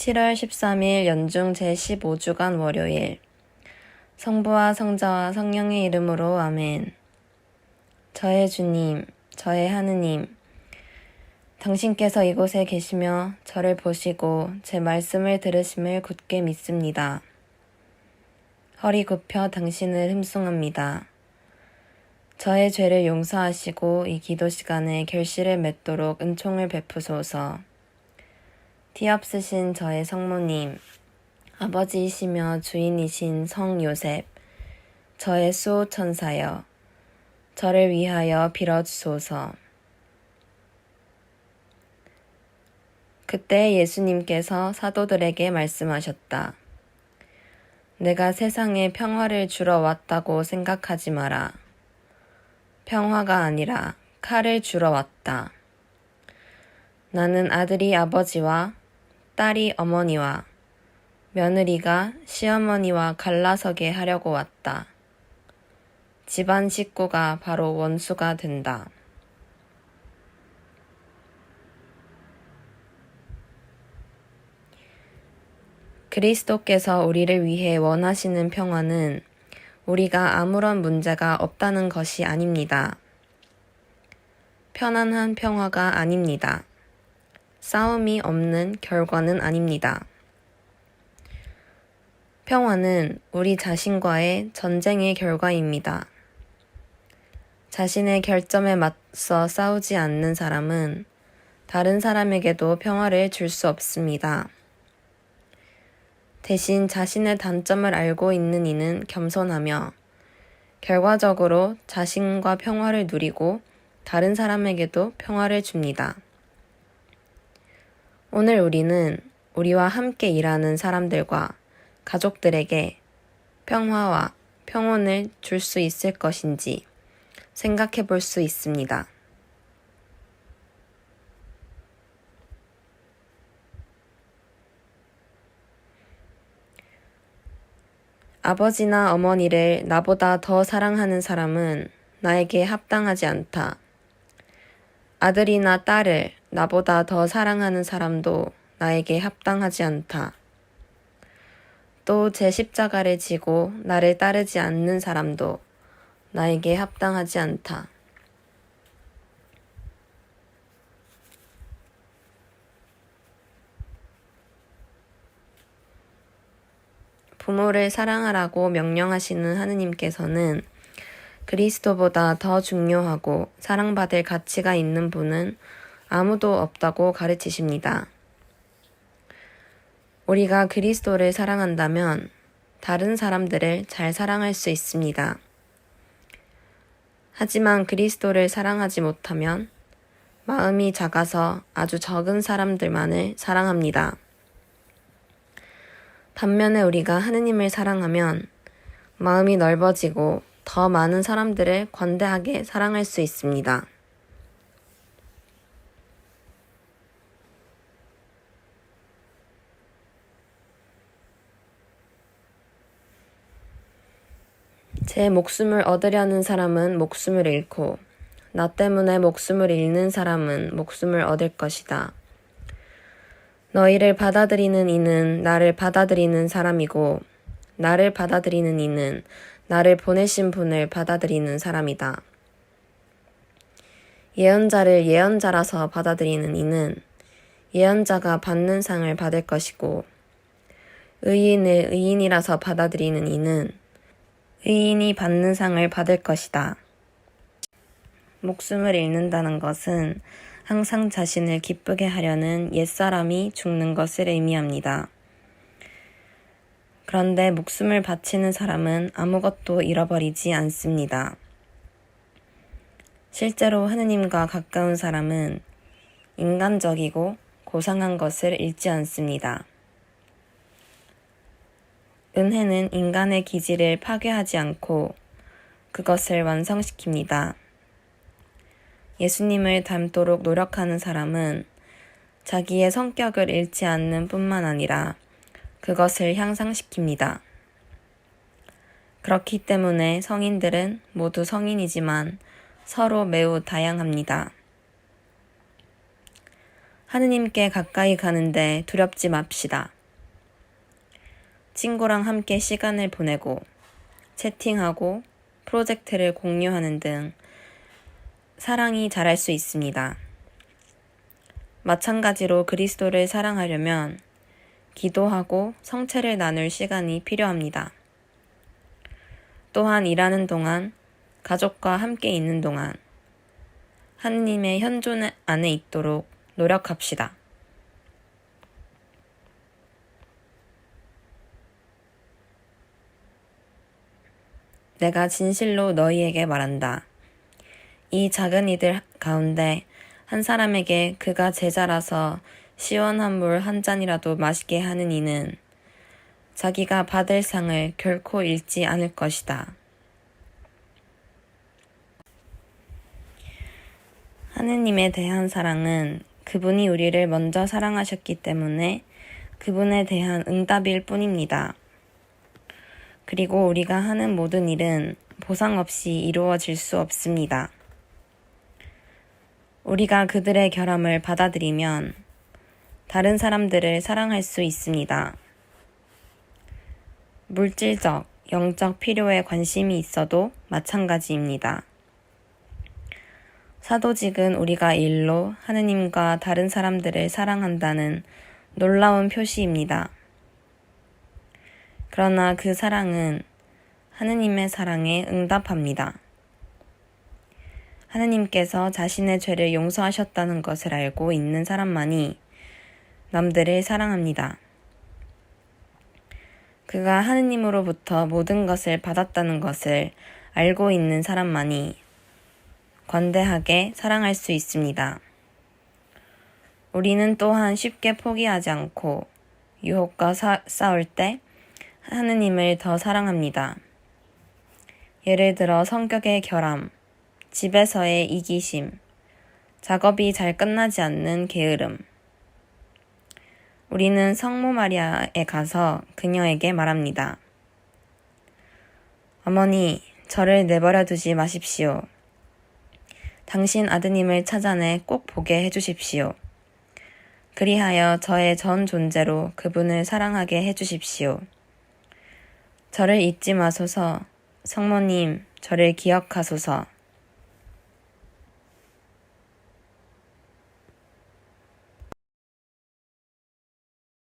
7월 13일 연중 제15주간 월요일 성부와 성자와 성령의 이름으로 아멘. 저의 주님, 저의 하느님, 당신께서 이곳에 계시며 저를 보시고 제 말씀을 들으심을 굳게 믿습니다. 허리 굽혀 당신을 흠숭합니다. 저의 죄를 용서하시고 이 기도 시간에 결실을 맺도록 은총을 베푸소서. 티없으신 저의 성모님, 아버지이시며 주인이신 성 요셉, 저의 수호천사여, 저를 위하여 빌어주소서. 그때 예수님께서 사도들에게 말씀하셨다. 내가 세상에 평화를 주러 왔다고 생각하지 마라. 평화가 아니라 칼을 주러 왔다. 나는 아들이 아버지와 딸이 어머니와 며느리가 시어머니와 갈라서게 하려고 왔다. 집안 식구가 바로 원수가 된다. 그리스도께서 우리를 위해 원하시는 평화는 우리가 아무런 문제가 없다는 것이 아닙니다. 편안한 평화가 아닙니다. 싸움이 없는 결과는 아닙니다. 평화는 우리 자신과의 전쟁의 결과입니다. 자신의 결점에 맞서 싸우지 않는 사람은 다른 사람에게도 평화를 줄 수 없습니다. 대신 자신의 단점을 알고 있는 이는 겸손하며 결과적으로 자신과 평화를 누리고 다른 사람에게도 평화를 줍니다. 오늘 우리는 우리와 함께 일하는 사람들과 가족들에게 평화와 평온을 줄 수 있을 것인지 생각해 볼 수 있습니다. 아버지나 어머니를 나보다 더 사랑하는 사람은 나에게 합당하지 않다. 아들이나 딸을 나보다 더 사랑하는 사람도 나에게 합당하지 않다. 또 제 십자가를 지고 나를 따르지 않는 사람도 나에게 합당하지 않다. 부모를 사랑하라고 명령하시는 하느님께서는 그리스도보다 더 중요하고 사랑받을 가치가 있는 분은 아무도 없다고 가르치십니다. 우리가 그리스도를 사랑한다면 다른 사람들을 잘 사랑할 수 있습니다. 하지만 그리스도를 사랑하지 못하면 마음이 작아서 아주 적은 사람들만을 사랑합니다. 반면에 우리가 하느님을 사랑하면 마음이 넓어지고 더 많은 사람들을 관대하게 사랑할 수 있습니다. 제 목숨을 얻으려는 사람은 목숨을 잃고 나 때문에 목숨을 잃는 사람은 목숨을 얻을 것이다. 너희를 받아들이는 이는 나를 받아들이는 사람이고 나를 받아들이는 이는 나를 보내신 분을 받아들이는 사람이다. 예언자를 예언자라서 받아들이는 이는 예언자가 받는 상을 받을 것이고 의인을 의인이라서 받아들이는 이는 의인이 받는 상을 받을 것이다. 목숨을 잃는다는 것은 항상 자신을 기쁘게 하려는 옛사람이 죽는 것을 의미합니다. 그런데 목숨을 바치는 사람은 아무것도 잃어버리지 않습니다. 실제로 하느님과 가까운 사람은 인간적이고 고상한 것을 잃지 않습니다. 은혜는 인간의 기질을 파괴하지 않고 그것을 완성시킵니다. 예수님을 닮도록 노력하는 사람은 자기의 성격을 잃지 않는 뿐만 아니라 그것을 향상시킵니다. 그렇기 때문에 성인들은 모두 성인이지만 서로 매우 다양합니다. 하느님께 가까이 가는데 두렵지 맙시다. 친구랑 함께 시간을 보내고 채팅하고 프로젝트를 공유하는 등 사랑이 자랄 수 있습니다. 마찬가지로 그리스도를 사랑하려면 기도하고 성체를 나눌 시간이 필요합니다. 또한 일하는 동안, 가족과 함께 있는 동안 하느님의 현존 안에 있도록 노력합시다. 내가 진실로 너희에게 말한다. 이 작은 이들 가운데 한 사람에게 그가 제자라서 시원한 물 한 잔이라도 마시게 하는 이는 자기가 받을 상을 결코 잃지 않을 것이다. 하느님에 대한 사랑은 그분이 우리를 먼저 사랑하셨기 때문에 그분에 대한 응답일 뿐입니다. 그리고 우리가 하는 모든 일은 보상 없이 이루어질 수 없습니다. 우리가 그들의 결함을 받아들이면 다른 사람들을 사랑할 수 있습니다. 물질적, 영적 필요에 관심이 있어도 마찬가지입니다. 사도직은 우리가 일로 하느님과 다른 사람들을 사랑한다는 놀라운 표시입니다. 그러나 그 사랑은 하느님의 사랑에 응답합니다. 하느님께서 자신의 죄를 용서하셨다는 것을 알고 있는 사람만이 남들을 사랑합니다. 그가 하느님으로부터 모든 것을 받았다는 것을 알고 있는 사람만이 관대하게 사랑할 수 있습니다. 우리는 또한 쉽게 포기하지 않고 유혹과 싸울 때 하느님을 더 사랑합니다. 예를 들어 성격의 결함, 집에서의 이기심, 작업이 잘 끝나지 않는 게으름. 우리는 성모 마리아에 가서 그녀에게 말합니다. 어머니, 저를 내버려 두지 마십시오. 당신 아드님을 찾아내 꼭 보게 해주십시오. 그리하여 저의 전 존재로 그분을 사랑하게 해주십시오. 저를 잊지 마소서. 성모님, 저를 기억하소서.